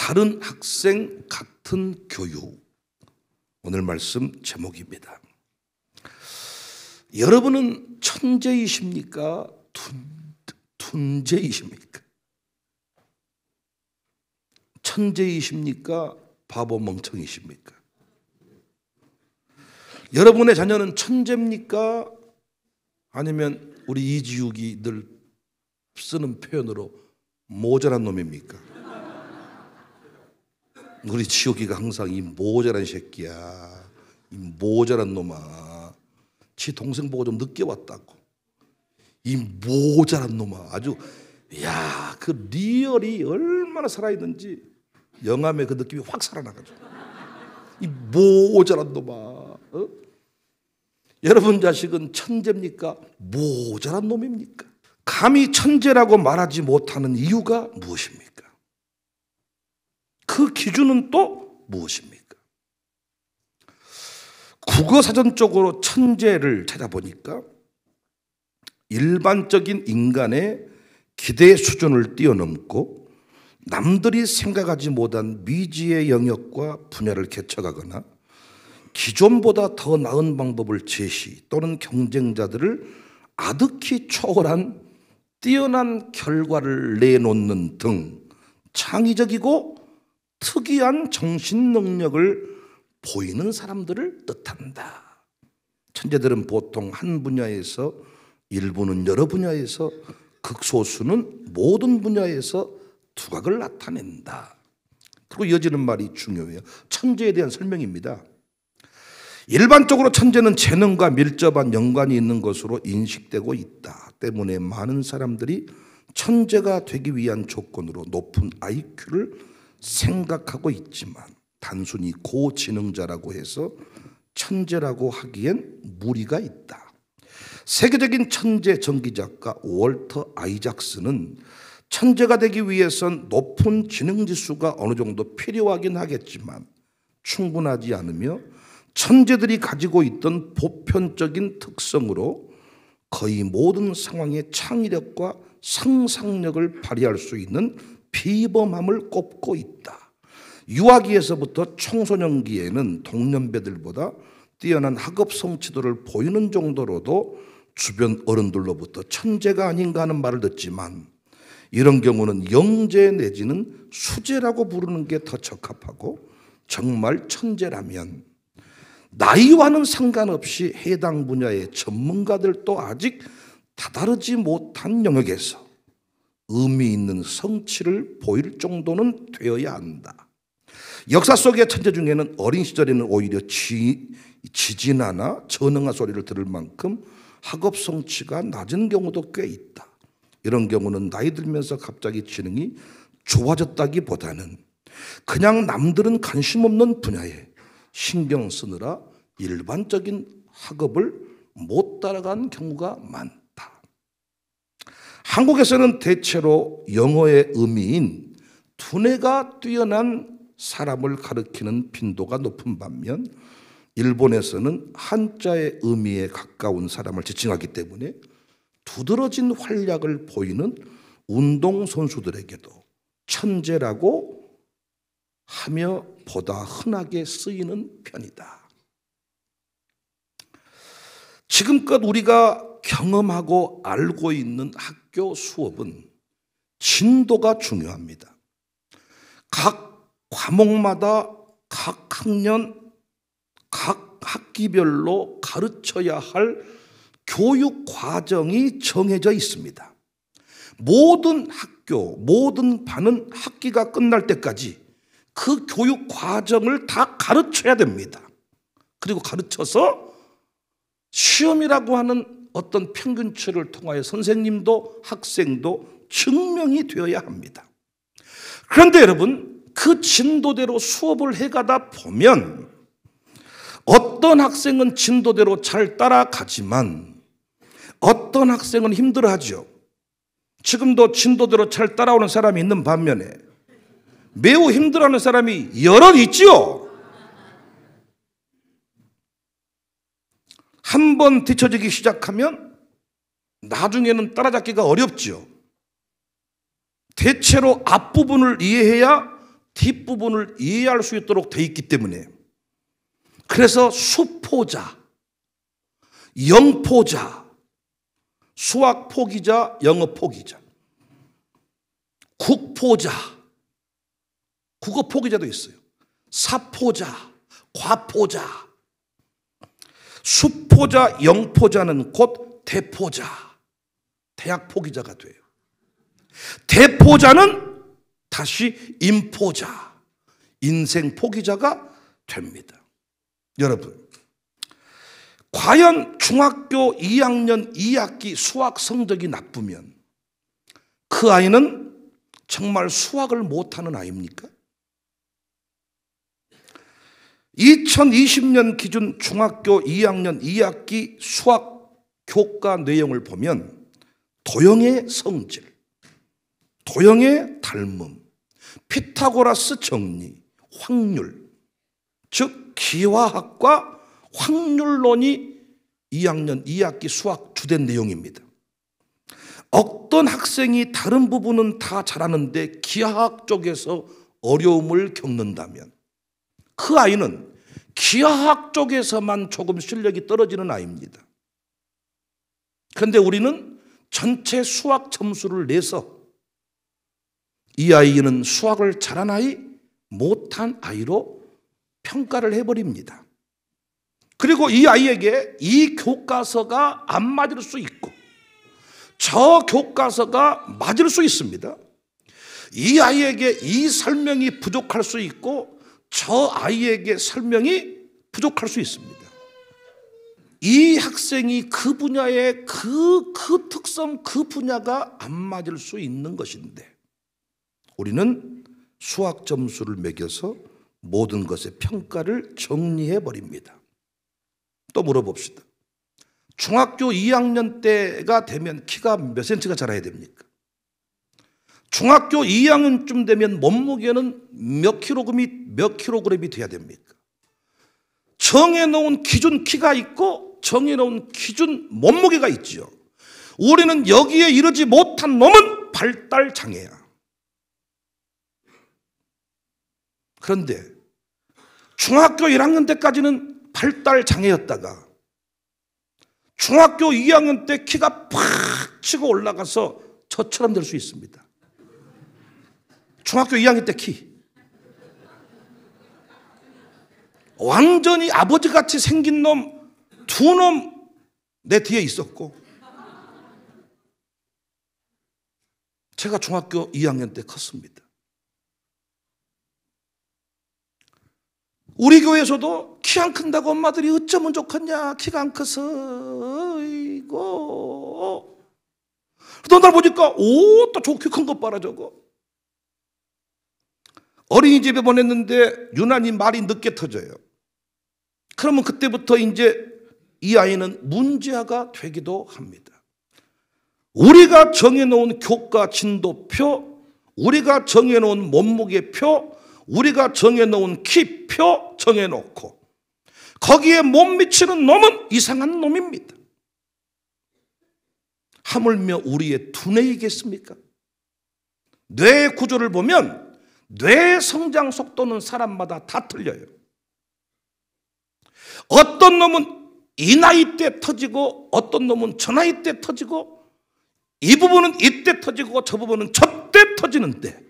다른 학생 같은 교육. 오늘 말씀 제목입니다. 여러분은 천재이십니까? 둔재이십니까? 천재이십니까? 바보 멍청이십니까? 여러분의 자녀는 천재입니까? 아니면 우리 이지욱이 늘 쓰는 표현으로 모자란 놈입니까? 우리 지욱이가 항상 이 모자란 새끼야, 이 모자란 놈아, 지 동생 보고 좀 늦게 왔다고. 이 모자란 놈아, 아주 야, 그 리얼이 얼마나 살아있는지 영암의 그 느낌이 확 살아나가지고, 이 모자란 놈아. 어? 여러분 자식은 천재입니까? 모자란 놈입니까? 감히 천재라고 말하지 못하는 이유가 무엇입니까? 그 기준은 또 무엇입니까? 국어사전적으로 천재를 찾아보니까 일반적인 인간의 기대 수준을 뛰어넘고 남들이 생각하지 못한 미지의 영역과 분야를 개척하거나 기존보다 더 나은 방법을 제시 또는 경쟁자들을 아득히 초월한 뛰어난 결과를 내놓는 등 창의적이고 특이한 정신 능력을 보이는 사람들을 뜻한다. 천재들은 보통 한 분야에서, 일부는 여러 분야에서, 극소수는 모든 분야에서 두각을 나타낸다. 그리고 이어지는 말이 중요해요. 천재에 대한 설명입니다. 일반적으로 천재는 재능과 밀접한 연관이 있는 것으로 인식되고 있다 때문에 많은 사람들이 천재가 되기 위한 조건으로 높은 IQ를 생각하고 있지만 단순히 고지능자라고 해서 천재라고 하기엔 무리가 있다. 세계적인 천재 전기작가 월터 아이작스는 천재가 되기 위해선 높은 지능지수가 어느 정도 필요하긴 하겠지만 충분하지 않으며 천재들이 가지고 있던 보편적인 특성으로 거의 모든 상황에 창의력과 상상력을 발휘할 수 있는 비범함을 꼽고 있다. 유아기에서부터 청소년기에는 동년배들보다 뛰어난 학업 성취도를 보이는 정도로도 주변 어른들로부터 천재가 아닌가 하는 말을 듣지만 이런 경우는 영재 내지는 수재라고 부르는 게 더 적합하고 정말 천재라면 나이와는 상관없이 해당 분야의 전문가들도 아직 다다르지 못한 영역에서 의미 있는 성취를 보일 정도는 되어야 한다. 역사 속의 천재 중에는 어린 시절에는 오히려 지진하나 전응아 소리를 들을 만큼 학업 성취가 낮은 경우도 꽤 있다. 이런 경우는 나이 들면서 갑자기 지능이 좋아졌다기보다는 그냥 남들은 관심 없는 분야에 신경 쓰느라 일반적인 학업을 못 따라간 경우가 많다. 한국에서는 대체로 영어의 의미인 두뇌가 뛰어난 사람을 가리키는 빈도가 높은 반면 일본에서는 한자의 의미에 가까운 사람을 지칭하기 때문에 두드러진 활약을 보이는 운동선수들에게도 천재라고 하며 보다 흔하게 쓰이는 편이다. 지금껏 우리가 경험하고 알고 있는 학교 수업은 진도가 중요합니다. 각 과목마다 각 학년, 각 학기별로 가르쳐야 할 교육 과정이 정해져 있습니다. 모든 학교, 모든 반은 학기가 끝날 때까지 그 교육 과정을 다 가르쳐야 됩니다. 그리고 가르쳐서 시험이라고 하는 어떤 평균치를 통하여 선생님도 학생도 증명이 되어야 합니다. 그런데 여러분, 그 진도대로 수업을 해가다 보면 어떤 학생은 진도대로 잘 따라가지만 어떤 학생은 힘들어하죠. 지금도 진도대로 잘 따라오는 사람이 있는 반면에 매우 힘들어하는 사람이 여럿 있지요. 한 번 뒤처지기 시작하면 나중에는 따라잡기가 어렵지요. 대체로 앞부분을 이해해야 뒷부분을 이해할 수 있도록 되어 있기 때문에, 그래서 수포자, 영포자, 수학 포기자, 영어 포기자, 국포자, 국어 포기자도 있어요. 사포자, 과포자, 수포자, 영포자는 곧 대포자, 대학 포기자가 돼요. 대포자는 다시 인포자, 인생 포기자가 됩니다. 여러분, 과연 중학교 2학년 2학기 수학 성적이 나쁘면 그 아이는 정말 수학을 못하는 아이입니까? 2020년 기준 중학교 2학년 2학기 수학 교과 내용을 보면 도형의 성질, 도형의 닮음, 피타고라스 정리, 확률, 즉 기하학과 확률론이 2학년 2학기 수학 주된 내용입니다. 어떤 학생이 다른 부분은 다 잘하는데 기하학 쪽에서 어려움을 겪는다면 그 아이는 기하학 쪽에서만 조금 실력이 떨어지는 아이입니다. 그런데 우리는 전체 수학 점수를 내서 이 아이는 수학을 잘한 아이, 못한 아이로 평가를 해버립니다. 그리고 이 아이에게 이 교과서가 안 맞을 수 있고 저 교과서가 맞을 수 있습니다. 이 아이에게 이 설명이 부족할 수 있고 저 아이에게 설명이 부족할 수 있습니다. 이 학생이 그 분야의 그 특성, 그 분야가 안 맞을 수 있는 것인데 우리는 수학 점수를 매겨서 모든 것의 평가를 정리해 버립니다. 또 물어봅시다. 중학교 2학년 때가 되면 키가 몇 센치가 자라야 됩니까? 중학교 2학년쯤 되면 몸무게는 몇 킬로그램이 돼야 됩니까? 정해놓은 기준 키가 있고 정해놓은 기준 몸무게가 있죠. 우리는 여기에 이르지 못한 놈은 발달 장애야. 그런데 중학교 1학년 때까지는 발달 장애였다가 중학교 2학년 때 키가 팍 치고 올라가서 저처럼 될 수 있습니다. 중학교 2학년 때 키. 완전히 아버지같이 생긴 놈, 두 놈 내 뒤에 있었고 제가 중학교 2학년 때 컸습니다. 우리 교회에서도 키 안 큰다고 엄마들이 어쩌면 좋겠냐, 키가 안 커서. 이거 또 날 보니까 오, 또 좋게 큰 것 봐라 저거. 어린이집에 보냈는데 유난히 말이 늦게 터져요. 그러면 그때부터 이제 이 아이는 문제아가 되기도 합니다. 우리가 정해놓은 교과 진도표, 우리가 정해놓은 몸무게표, 우리가 정해놓은 키표 정해놓고 거기에 못 미치는 놈은 이상한 놈입니다. 하물며 우리의 두뇌이겠습니까? 뇌 구조를 보면 뇌 성장 속도는 사람마다 다 틀려요. 어떤 놈은 이 나이 때 터지고 어떤 놈은 저 나이 때 터지고 이 부분은 이때 터지고 저 부분은 저때 터지는데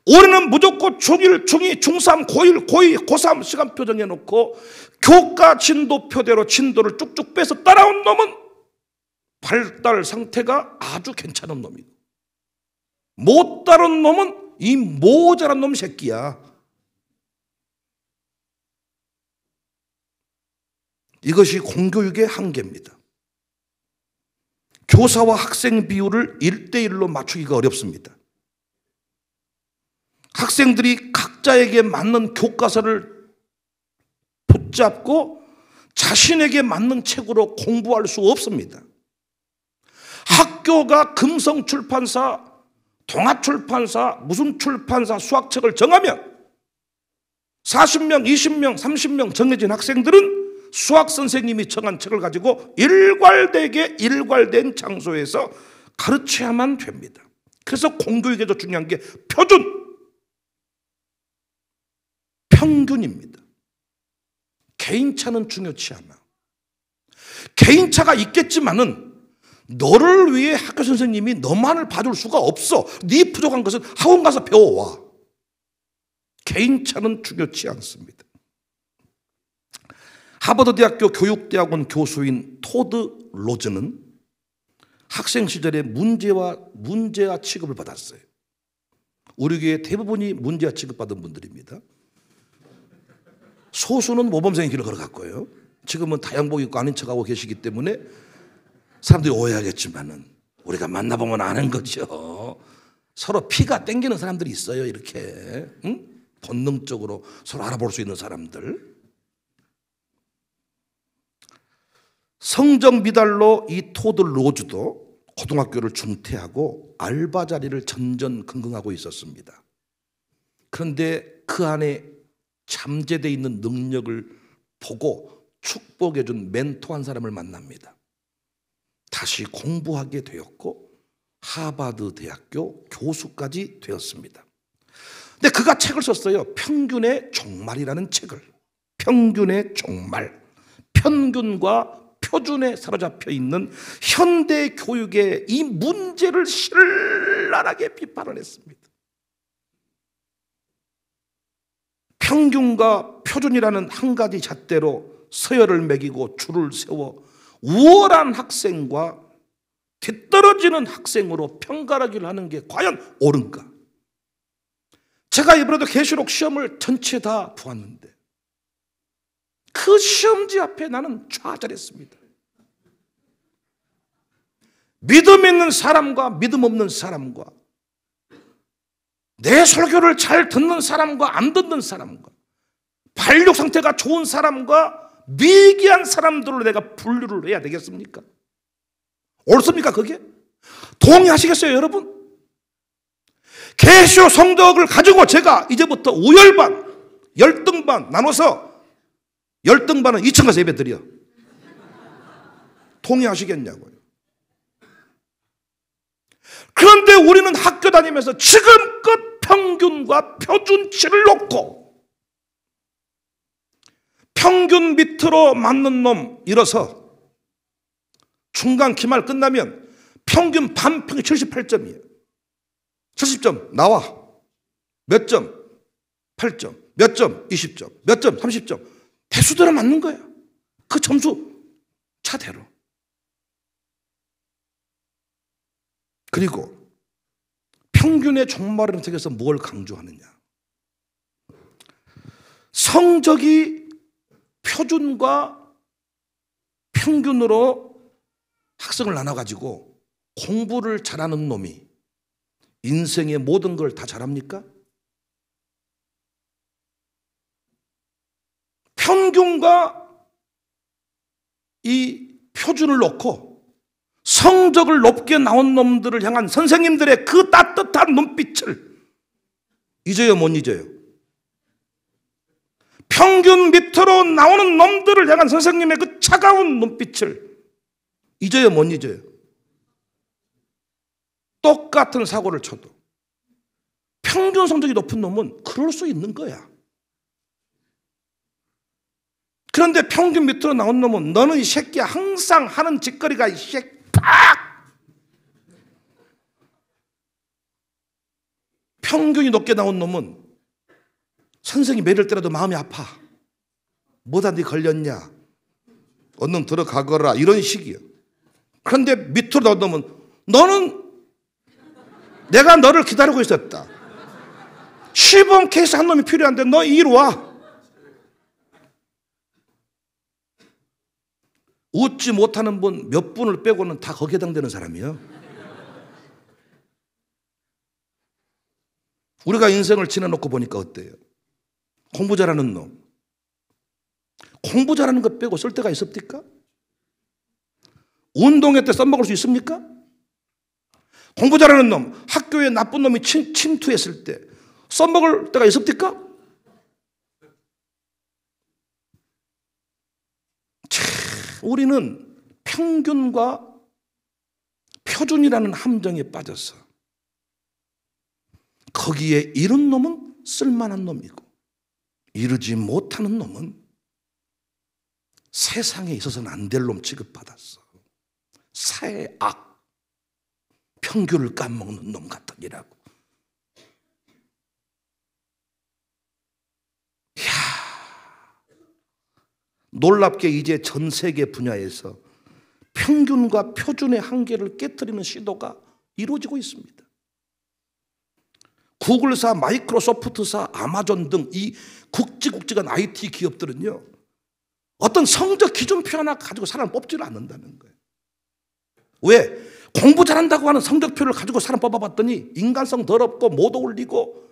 우리는 무조건 중1, 중2, 중3, 고1, 고2, 고3 시간표 정해놓고 교과 진도표대로 진도를 쭉쭉 빼서 따라온 놈은 발달 상태가 아주 괜찮은 놈이고 못 따른 놈은 이 모자란 놈 새끼야. 이것이 공교육의 한계입니다. 교사와 학생 비율을 1대1로 맞추기가 어렵습니다. 학생들이 각자에게 맞는 교과서를 붙잡고 자신에게 맞는 책으로 공부할 수 없습니다. 학교가 금성출판사, 동아출판사, 무슨 출판사 수학책을 정하면 40명, 20명, 30명 정해진 학생들은 수학 선생님이 정한 책을 가지고 일괄된 장소에서 가르쳐야만 됩니다. 그래서 공교육에서 중요한 게 표준. 평균입니다. 개인차는 중요치 않아. 개인차가 있겠지만은 너를 위해 학교 선생님이 너만을 봐줄 수가 없어. 네 부족한 것은 학원 가서 배워와. 개인차는 중요치 않습니다. 하버드 대학교 교육대학원 교수인 토드 로즈는 학생 시절에 문제아 취급을 받았어요. 우리 교회 대부분이 문제아 취급받은 분들입니다. 소수는 모범생의 길을 걸어갔고요. 지금은 다양복 입고 아닌 척하고 계시기 때문에 사람들이 오해하겠지만은 우리가 만나보면 아는 거죠. 서로 피가 땡기는 사람들이 있어요. 이렇게 본능적으로 서로 알아볼 수 있는 사람들. 성적 미달로 이 토드 로즈도 고등학교를 중퇴하고 알바 자리를 전전긍긍하고 있었습니다. 그런데 그 안에 잠재되어 있는 능력을 보고 축복해 준 멘토 한 사람을 만납니다. 다시 공부하게 되었고 하버드 대학교 교수까지 되었습니다. 근데 그가 책을 썼어요. 평균의 종말이라는 책을. 평균의 종말. 평균과 표준에 사로잡혀 있는 현대 교육의 이 문제를 신랄하게 비판을 했습니다. 평균과 표준이라는 한 가지 잣대로 서열을 매기고 줄을 세워 우월한 학생과 뒤떨어지는 학생으로 평가하기를 하는 게 과연 옳은가? 제가 이번에도 계시록 시험을 전체 다 보았는데 그 시험지 앞에 나는 좌절했습니다. 믿음 있는 사람과 믿음 없는 사람과 내 설교를 잘 듣는 사람과 안 듣는 사람과 발육 상태가 좋은 사람과 미개한 사람들을 내가 분류를 해야 되겠습니까? 옳습니까 그게? 동의하시겠어요 여러분? 계시오 성덕을 가지고 제가 이제부터 우열반, 열등반 나눠서 열등반은 2층 가서 예배 드려. 동의하시겠냐고요. 그런데 우리는 학교 다니면서 지금껏 평균과 표준치를 놓고 평균 밑으로 맞는 놈 일어서 중간 기말 끝나면 평균 반평이 78점이에요. 70점 나와. 몇 점? 8점. 몇 점? 20점. 몇 점? 30점. 배수대로 맞는 거야. 그 점수 차대로. 그리고 평균의 종말이라는 책에서 뭘 강조하느냐. 성적이 표준과 평균으로 학생을 나눠가지고 공부를 잘하는 놈이 인생의 모든 걸 다 잘합니까? 평균과 이 표준을 놓고 성적을 높게 나온 놈들을 향한 선생님들의 그 따뜻한 눈빛을 잊어요, 못 잊어요? 평균 밑으로 나오는 놈들을 향한 선생님의 그 차가운 눈빛을 잊어요, 못 잊어요? 똑같은 사고를 쳐도 평균 성적이 높은 놈은 그럴 수 있는 거야. 그런데 평균 밑으로 나온 놈은 너는 이 새끼야 항상 하는 짓거리가 이 새끼 팍! 평균이 높게 나온 놈은 선생이 매를 때려도 마음이 아파. 뭐다 네 걸렸냐? 얼른 들어가거라 이런 식이야. 그런데 밑으로 나온 놈은 너는 내가 너를 기다리고 있었다. 시범 케이스 한 놈이 필요한데 너 이리 와. 웃지 못하는 분 몇 분을 빼고는 다 거기에 해당되는 사람이에요. 우리가 인생을 지내놓고 보니까 어때요? 공부 잘하는 놈. 공부 잘하는 것 빼고 쓸 데가 있습니까? 운동회 때 써먹을 수 있습니까? 공부 잘하는 놈, 학교에 나쁜 놈이 침투했을 때 써먹을 데가 있습니까? 우리는 평균과 표준이라는 함정에 빠져서 거기에 이런 놈은 쓸만한 놈이고 이루지 못하는 놈은 세상에 있어서는 안 될 놈 취급받았어. 사의 악, 평균을 까먹는 놈 같으니라고. 놀랍게 이제 전 세계 분야에서 평균과 표준의 한계를 깨뜨리는 시도가 이루어지고 있습니다. 구글사, 마이크로소프트사, 아마존 등 이 굵직굵직한 IT 기업들은요, 어떤 성적 기준표 하나 가지고 사람을 뽑지를 않는다는 거예요. 왜? 공부 잘한다고 하는 성적표를 가지고 사람 뽑아봤더니 인간성 더럽고 못 어울리고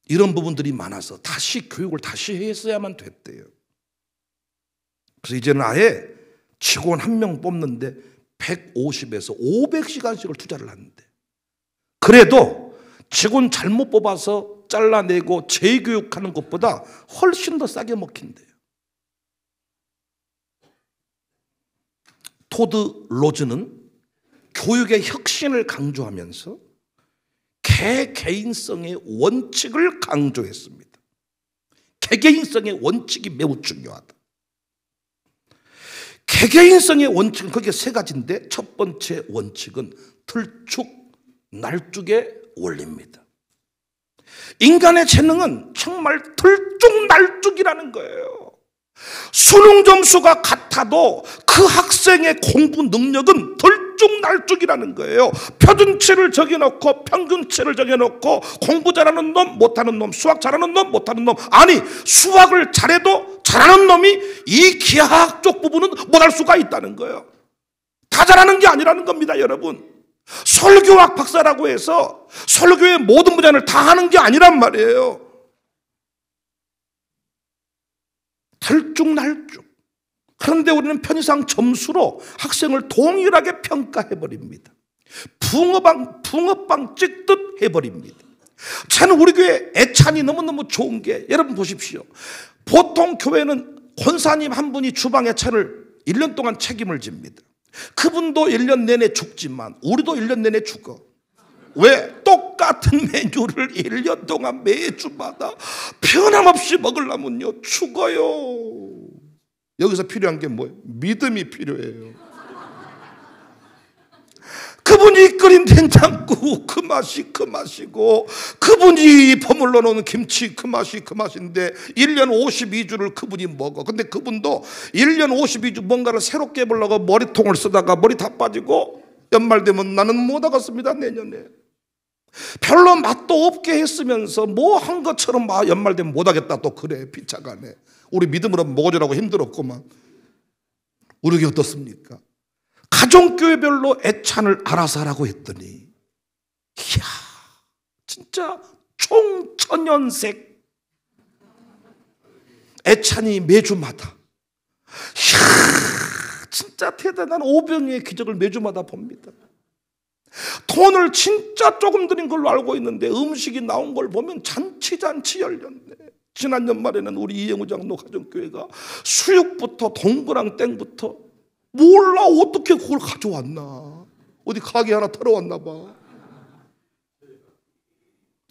이런 부분들이 많아서 다시 교육을 다시 했어야만 됐대요. 그래서 이제는 아예 직원 한 명 뽑는데 150에서 500시간씩을 투자를 하는데, 그래도 직원 잘못 뽑아서 잘라내고 재교육하는 것보다 훨씬 더 싸게 먹힌대요. 토드 로즈는 교육의 혁신을 강조하면서 개개인성의 원칙을 강조했습니다. 개개인성의 원칙이 매우 중요하다. 개개인성의 원칙은 그게 세 가지인데, 첫 번째 원칙은 들쭉날쭉의 원리입니다. 인간의 재능은 정말 들쭉날쭉이라는 거예요. 수능 점수가 같아도 그 학생의 공부 능력은 들쭉날쭉이라는 거예요. 표준치를 정해놓고 평균치를 정해놓고 공부 잘하는 놈, 못하는 놈, 수학 잘하는 놈, 못하는 놈, 아니 수학을 잘해도 잘하는 놈이 이 기하학 쪽 부분은 못할 수가 있다는 거예요. 다 잘하는 게 아니라는 겁니다, 여러분. 설교학 박사라고 해서 설교의 모든 분야를 다 하는 게 아니란 말이에요. 들쭉날쭉. 그런데 우리는 편의상 점수로 학생을 동일하게 평가해버립니다. 붕어빵 찍듯 해버립니다. 저는 우리 교회 애찬이 너무너무 좋은 게, 여러분 보십시오. 보통 교회는 권사님 한 분이 주방 애찬을 1년 동안 책임을 집니다. 그분도 1년 내내 죽지만 우리도 1년 내내 죽어. 왜? 똑같은 메뉴를 1년 동안 매주마다 변함없이 먹으려면요 죽어요. 여기서 필요한 게 뭐예요? 믿음이 필요해요. 그분이 끓인 된장국 그 맛이 그 맛이고, 그분이 버물러 놓은 김치 그 맛이 그 맛인데 1년 52주를 그분이 먹어. 근데 그분도 1년 52주 뭔가를 새롭게 해보려고 머리통을 쓰다가 머리 다 빠지고 연말 되면 나는 못 하겠습니다, 내년에. 별로 맛도 없게 했으면서 뭐 한 것처럼 연말 되면 못 하겠다 또 그래. 비차가네. 우리 믿음으로 먹어주라고 힘들었구만. 우리 교회 어떻습니까? 가정교회별로 애찬을 알아서 하라고 했더니, 이야 진짜 총천연색 애찬이 매주마다, 이야 진짜 대단한 오병이의 기적을 매주마다 봅니다. 돈을 진짜 조금 들인 걸로 알고 있는데 음식이 나온 걸 보면 잔치 열렸네. 지난 연말에는 우리 이영우 장로 가정교회가 수육부터 동그랑 땡부터 몰라 어떻게 그걸 가져왔나. 어디 가게 하나 털어왔나 봐.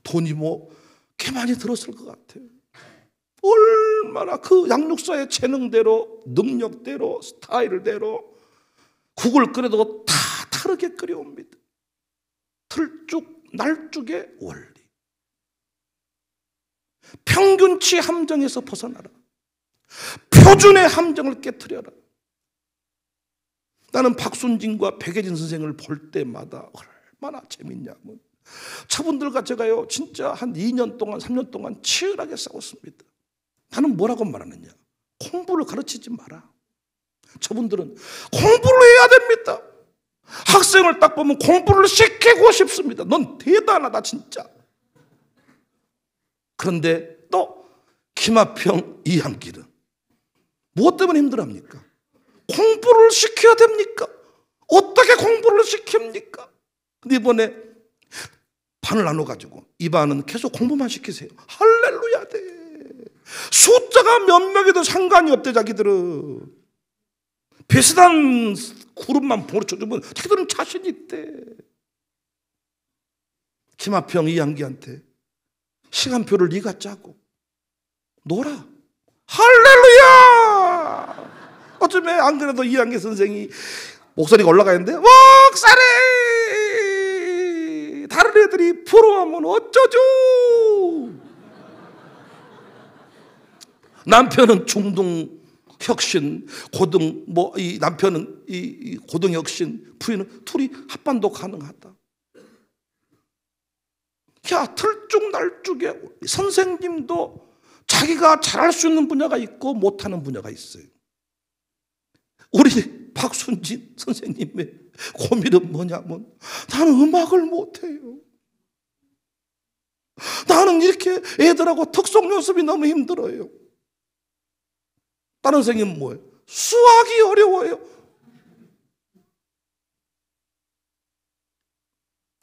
돈이 뭐 꽤 많이 들었을 것 같아요. 얼마나 그 양육사의 재능대로 능력대로 스타일대로 국을 끓여도 다 다르게 끓여옵니다. 들쭉날쭉의 원리. 평균치 함정에서 벗어나라. 표준의 함정을 깨트려라. 나는 박순진과 백예진 선생을 볼 때마다 얼마나 재밌냐면, 저분들과 제가요 진짜 한 2년 동안 3년 동안 치열하게 싸웠습니다. 나는 뭐라고 말하느냐, 공부를 가르치지 마라. 저분들은 공부를 해야 됩니다. 학생을 딱 보면 공부를 시키고 싶습니다. 넌 대단하다 진짜. 그런데 또 김하평, 이한길은 무엇 때문에 힘들어합니까? 공부를 시켜야 됩니까? 어떻게 공부를 시킵니까? 근데 이번에 반을 나눠가지고 이 반은 계속 공부만 시키세요. 할렐루야 돼. 숫자가 몇 명이든 상관이 없대. 자기들은 비슷한 그룹만 보내줘주면 자기들은 자신 있대. 김하평, 이한기한테 시간표를 네가 짜고 놀아. 할렐루야! 어쩌면 안 그래도 이한계 선생이 목소리가 올라가는데, 목사님! 다른 애들이 부러워하면 어쩌죠? 남편은 중등 혁신, 이 남편은 이 고등 혁신, 부인은 둘이 합반도 가능하다. 야, 들쭉날쭉에 선생님도 자기가 잘할 수 있는 분야가 있고 못하는 분야가 있어요. 우리 박순진 선생님의 고민은 뭐냐면, 나는 음악을 못해요. 나는 이렇게 애들하고 특성 연습이 너무 힘들어요. 다른 선생님은 뭐예요? 수학이 어려워요.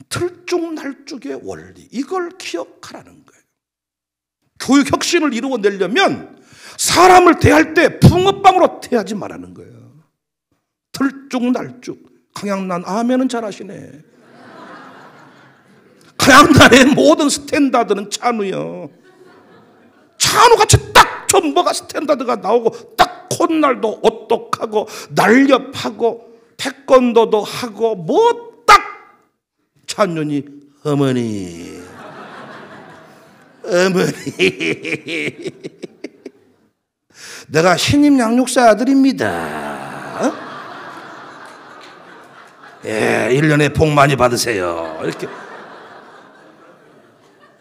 들쭉날쭉의 원리, 이걸 기억하라는 거예요. 교육 혁신을 이루어내려면 사람을 대할 때 붕어빵으로 대하지 말라는 거예요. 들쭉날쭉. 강양난 아멘은 잘하시네. 강양난의 모든 스탠다드는 찬우요. 찬우같이 딱 전부가 스탠다드가 나오고, 딱 콧날도 오똑하고 날렵하고 태권도도 하고 뭐 딱 찬윤이 어머니 내가 신임 양육사 아들입니다. 예, 1년에 복 많이 받으세요. 이렇게.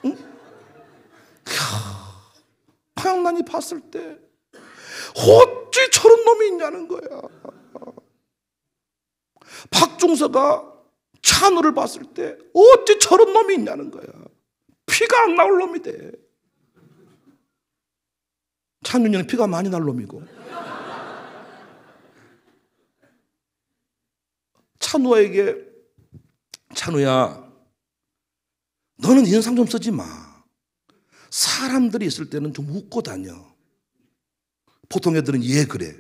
응? 강양난이 봤을 때 어찌 저런 놈이 있냐는 거야. 박중서가 찬우를 봤을 때 어찌 저런 놈이 있냐는 거야. 피가 안 나올 놈이 돼. 찬윤이는 피가 많이 날 놈이고. 찬우에게, 찬우야, 너는 인상 좀 쓰지 마. 사람들이 있을 때는 좀 웃고 다녀. 보통 애들은 얘 그래.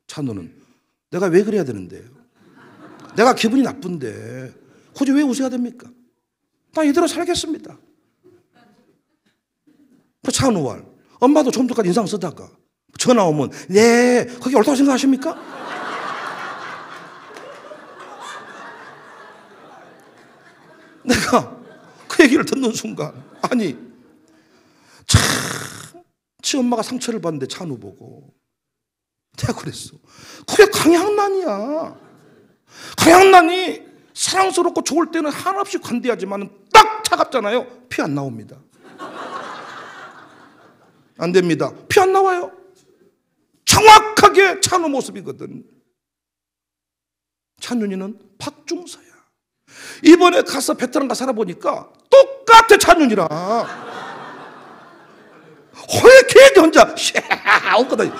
찬우는 내가 왜 그래야 되는데? 내가 기분이 나쁜데 굳이 왜 웃어야 됩니까? 나 이대로 살겠습니다. 찬우와 엄마도 좀 전까지 인상 쓰다가 전화 오면, 네, 그게 옳다고 생각하십니까? 내가 그 얘기를 듣는 순간, 아니 참, 지 엄마가 상처를 받는데 찬우 보고 내가 그랬어. 그게 강양난이야. 강양난이 사랑스럽고 좋을 때는 한없이 관대하지만 딱 차갑잖아요. 피 안 나옵니다. 안 됩니다. 피 안 나와요. 정확하게 찬우 모습이거든. 찬윤이는 박중서야. 이번에 가서 베트남 가서 살아보니까 똑같아. 찬윤이랑 왜 걔 혼자 웃거든.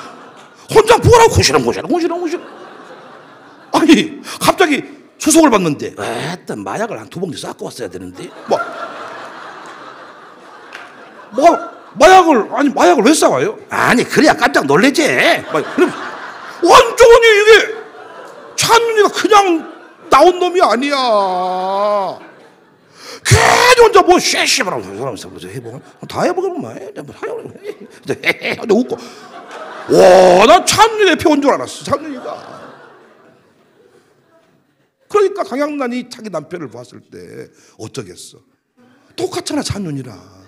혼자 뭐라고 구시렁구시렁. 아니 갑자기 수속을 받는데, 일단 마약을 한 2봉지 쌓고 왔어야 되는데 마약을 왜 싸와요? 아니 그래야 깜짝 놀래지. 완전히 이게 찬윤이가 그냥 나온 놈이 아니야. 괜히 혼자 뭐 쉐쉐라고 해보면 다 해보면 뭐 웃고. 와, 나 찬윤이 배운 줄 알았어. 찬윤이가. 그러니까 강양난이 자기 남편을 봤을 때 어쩌겠어. 똑같잖아. 찬윤이랑.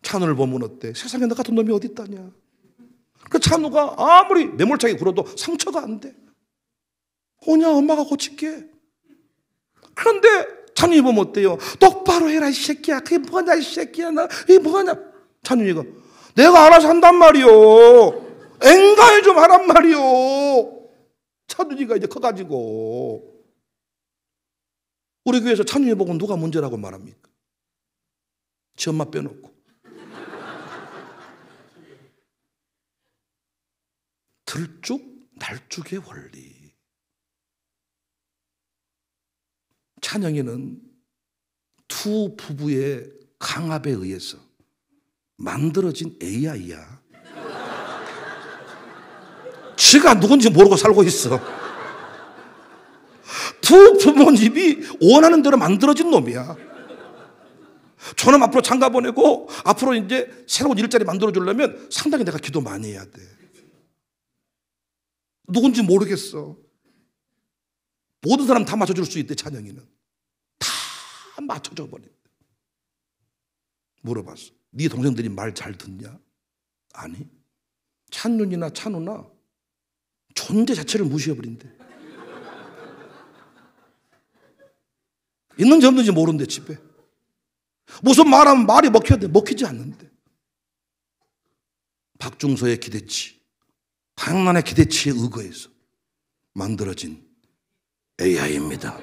찬우를 보면 어때? 세상에 너 같은 놈이 어디 있다냐. 그 찬우가 아무리 매몰차게 굴어도 상처가 안 돼. 오냐, 엄마가 고칠게. 그런데 찬윤이 보면 어때요? 똑바로 해라 이 새끼야. 그게 뭐냐 이 새끼야. 이게 뭐냐. 찬윤이가 내가 알아서 한단 말이요. 앵가해 좀 하란 말이요. 찬윤이가 이제 커가지고. 우리 교회에서 찬윤이 보고 누가 문제라고 말합니까? 지 엄마 빼놓고. 들쭉날쭉의 원리. 찬영이는 두 부부의 강압에 의해서 만들어진 AI야. 지가 누군지 모르고 살고 있어. 두 부모님이 원하는 대로 만들어진 놈이야. 저놈 앞으로 장가 보내고 앞으로 이제 새로운 일자리 만들어 주려면 상당히 내가 기도 많이 해야 돼. 누군지 모르겠어. 모든 사람 다 맞춰줄 수 있대. 찬영이는 다 맞춰줘 버린대. 물어봤어. 네 동생들이 말 잘 듣냐? 아니. 찬윤이나 찬우나 존재 자체를 무시해버린대. 있는지 없는지 모른대. 집에 무슨 말하면 말이 먹혀야 돼. 먹히지 않는데. 박중서의 기대치, 강난의 기대치에 의거해서 만들어진 AI입니다.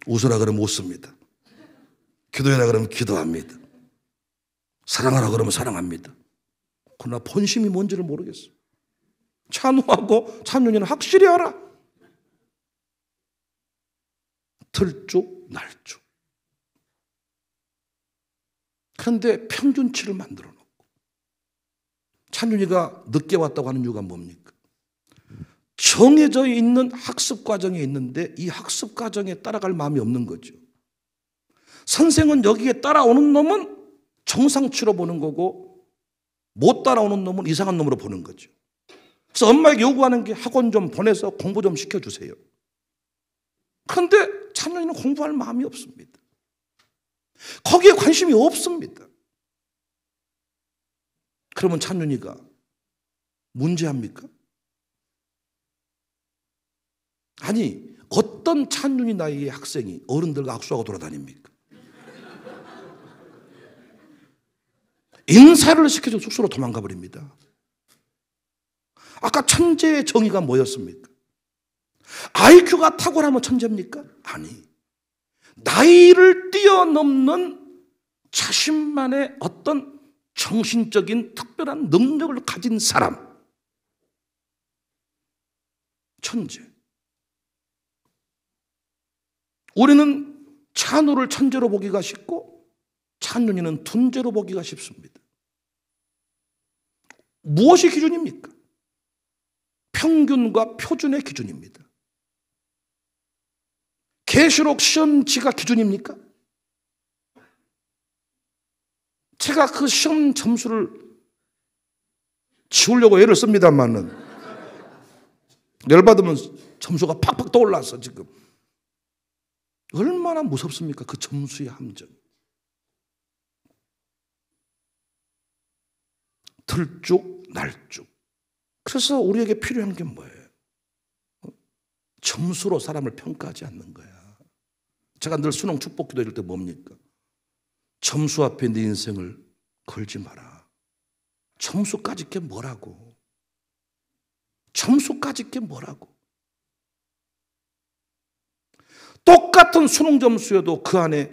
웃으라 그러면 웃습니다. 기도해라 그러면 기도합니다. 사랑하라 그러면 사랑합니다. 그러나 본심이 뭔지를 모르겠어. 찬우하고 찬윤이는 확실히 알아. 들쭉 날쭉. 그런데 평균치를 만들어 놓고. 찬윤이가 늦게 왔다고 하는 이유가 뭡니까? 정해져 있는 학습 과정에 있는데 이 학습 과정에 따라갈 마음이 없는 거죠. 선생은 여기에 따라오는 놈은 정상치로 보는 거고 못 따라오는 놈은 이상한 놈으로 보는 거죠. 그래서 엄마에게 요구하는 게 학원 좀 보내서 공부 좀 시켜주세요. 그런데 찬윤이는 공부할 마음이 없습니다. 거기에 관심이 없습니다. 그러면 찬윤이가 문제합니까? 아니, 어떤 찬윤이 나이의 학생이 어른들과 악수하고 돌아다닙니까? 인사를 시켜서 숙소로 도망가 버립니다. 아까 천재의 정의가 뭐였습니까? IQ가 탁월하면 천재입니까? 아니, 나이를 뛰어넘는 자신만의 어떤 정신적인 특별한 능력을 가진 사람, 천재. 우리는 찬우를 천재로 보기가 쉽고 찬윤이는 둔재로 보기가 쉽습니다. 무엇이 기준입니까? 평균과 표준의 기준입니다. 계시록 시험지가 기준입니까? 제가 그 시험 점수를 지우려고 애를 씁니다만은 열받으면 점수가 팍팍 떠올라서 지금 얼마나 무섭습니까? 그 점수의 함정. 들쭉 날쭉. 그래서 우리에게 필요한 게 뭐예요? 점수로 사람을 평가하지 않는 거야. 제가 늘 수능 축복 기도 해줄 때 뭡니까? 점수 앞에 네 인생을 걸지 마라. 점수까지 게 뭐라고? 점수까지 게 뭐라고? 똑같은 수능 점수여도 그 안에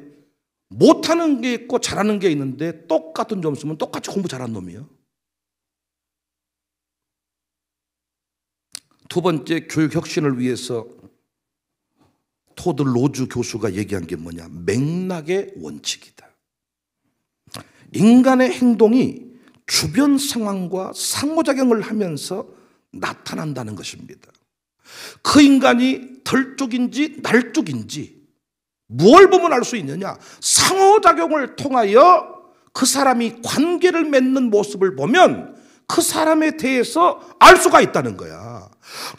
못하는 게 있고 잘하는 게 있는데 똑같은 점수면 똑같이 공부 잘한 놈이에요. 두 번째, 교육 혁신을 위해서 토드 로즈 교수가 얘기한 게 뭐냐? 맥락의 원칙이다. 인간의 행동이 주변 상황과 상호작용을 하면서 나타난다는 것입니다. 그 인간이 덜쪽인지 날쪽인지 무엇을 보면 알 수 있느냐? 상호작용을 통하여 그 사람이 관계를 맺는 모습을 보면 그 사람에 대해서 알 수가 있다는 거야.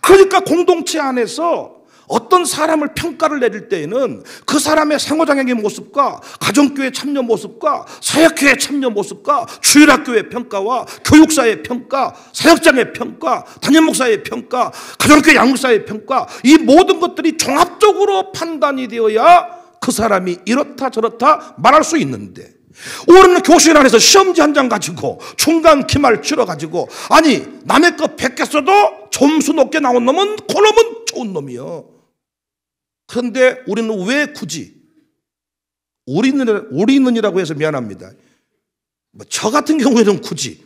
그러니까 공동체 안에서 어떤 사람을 평가를 내릴 때에는 그 사람의 상호작용의 모습과 가정교회 참여 모습과 사역교회 참여 모습과 주일학교의 평가와 교육사의 평가, 사역장의 평가, 담임목사의 평가, 가정교회 양육사의 평가, 이 모든 것들이 종합적으로 판단이 되어야 그 사람이 이렇다 저렇다 말할 수 있는데, 우리는 교실 안에서 시험지 한 장 가지고 중간 기말 치러가지고, 아니 남의 거 100개 써도 점수 높게 나온 놈은 그 놈은 좋은 놈이요. 그런데 우리는 왜 굳이 우리는이라고 해서 미안합니다. 저 같은 경우에는 굳이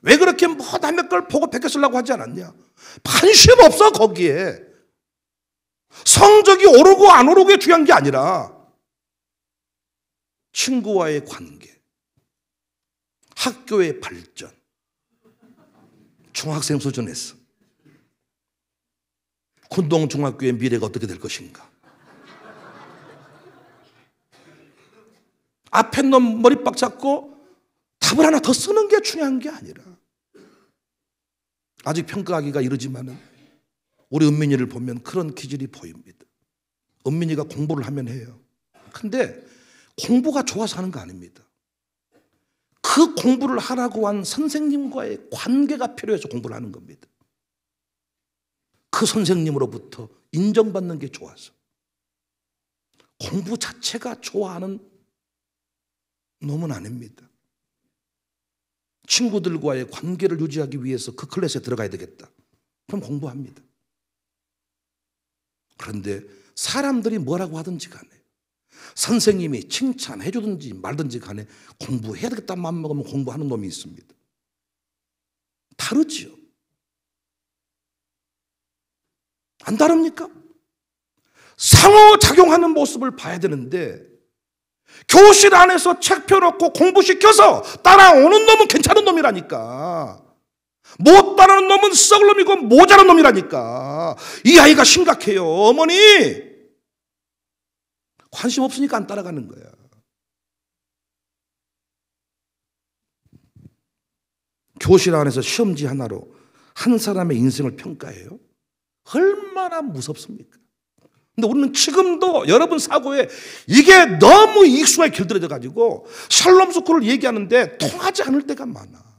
왜 그렇게 남의 걸 보고 100개 쓰려고 하지 않았냐? 관심 없어. 거기에 성적이 오르고 안 오르고에 중요한 게 아니라 친구와의 관계, 학교의 발전, 중학생 수준에서 군동중학교의 미래가 어떻게 될 것인가. 앞에 놈 머리빡 잡고 답을 하나 더 쓰는 게 중요한 게 아니라, 아직 평가하기가 이르지만은 우리 은민이를 보면 그런 기질이 보입니다. 은민이가 공부를 하면 해요. 근데 공부가 좋아서 하는 거 아닙니다. 그 공부를 하라고 한 선생님과의 관계가 필요해서 공부를 하는 겁니다. 그 선생님으로부터 인정받는 게 좋아서. 공부 자체가 좋아하는 놈은 아닙니다. 친구들과의 관계를 유지하기 위해서 그 클래스에 들어가야 되겠다. 그럼 공부합니다. 그런데 사람들이 뭐라고 하든지 간에, 선생님이 칭찬해 주든지 말든지 간에 공부해야 되겠다는 마음 먹으면 공부하는 놈이 있습니다. 다르지요? 안 다릅니까? 상호작용하는 모습을 봐야 되는데, 교실 안에서 책 펴놓고 공부시켜서 따라오는 놈은 괜찮은 놈이라니까, 못 따르는 놈은 썩을 놈이고 모자란 놈이라니까. 이 아이가 심각해요. 어머니, 관심 없으니까 안 따라가는 거야. 교실 안에서 시험지 하나로 한 사람의 인생을 평가해요? 얼마나 무섭습니까? 근데 우리는 지금도 여러분 사고에 이게 너무 익숙하게 길들여져 가지고 샬롬 스쿨을 얘기하는데 통하지 않을 때가 많아.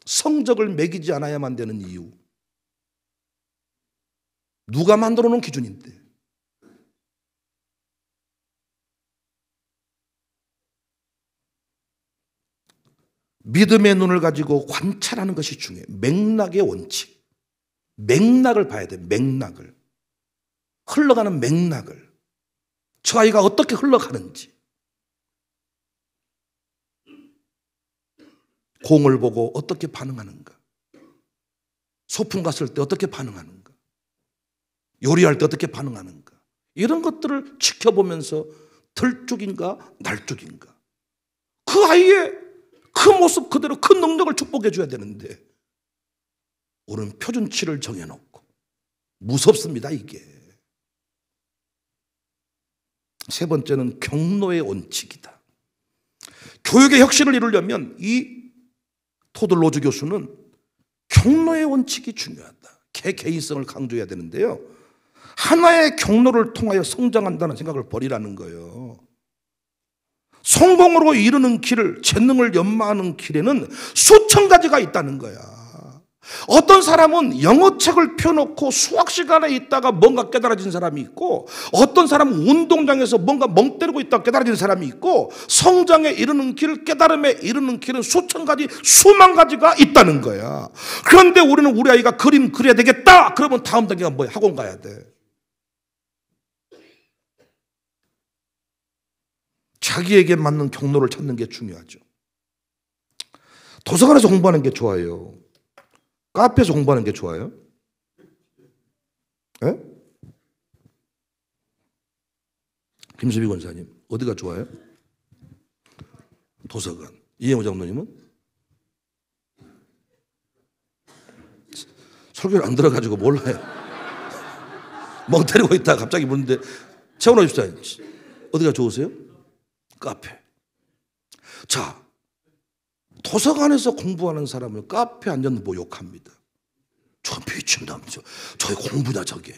성적을 매기지 않아야만 되는 이유. 누가 만들어 놓은 기준인데. 믿음의 눈을 가지고 관찰하는 것이 중요해요. 맥락의 원칙. 맥락을 봐야 돼. 맥락을. 흘러가는 맥락을. 저 아이가 어떻게 흘러가는지. 공을 보고 어떻게 반응하는가. 소풍 갔을 때 어떻게 반응하는가. 요리할 때 어떻게 반응하는가. 이런 것들을 지켜보면서 들쭉인가 날쭉인가. 그 아이의 그 모습 그대로 그 능력을 축복해 줘야 되는데, 우리는 표준치를 정해놓고 무섭습니다. 이게. 세 번째는 경로의 원칙이다. 교육의 혁신을 이루려면 이 토들 로즈 교수는 경로의 원칙이 중요하다. 개인성을 강조해야 되는데요, 하나의 경로를 통하여 성장한다는 생각을 버리라는 거예요. 성공으로 이루는 길을, 재능을 연마하는 길에는 수천 가지가 있다는 거야. 어떤 사람은 영어책을 펴놓고 수학 시간에 있다가 뭔가 깨달아진 사람이 있고, 어떤 사람은 운동장에서 뭔가 멍 때리고 있다가 깨달아진 사람이 있고, 성장에 이르는 길, 깨달음에 이르는 길은 수천 가지, 수만 가지가 있다는 거야. 그런데 우리는 우리 아이가 그림 그려야 되겠다 그러면 다음 단계가 뭐야? 학원 가야 돼. 자기에게 맞는 경로를 찾는 게 중요하죠. 도서관에서 공부하는 게 좋아요? 카페에서 공부하는 게 좋아요? 예? 김수비 권사님, 어디가 좋아요? 도서관. 이행호 장로님은? 설교를 안 들어가지고 몰라요. 멍 때리고 있다가 갑자기 묻는데, 채원호 집사님, 어디가 좋으세요? 카페. 자, 도서관에서 공부하는 사람을 카페에 앉아서 뭐 욕합니다. 저 미친다면서. 저게 공부냐 저게.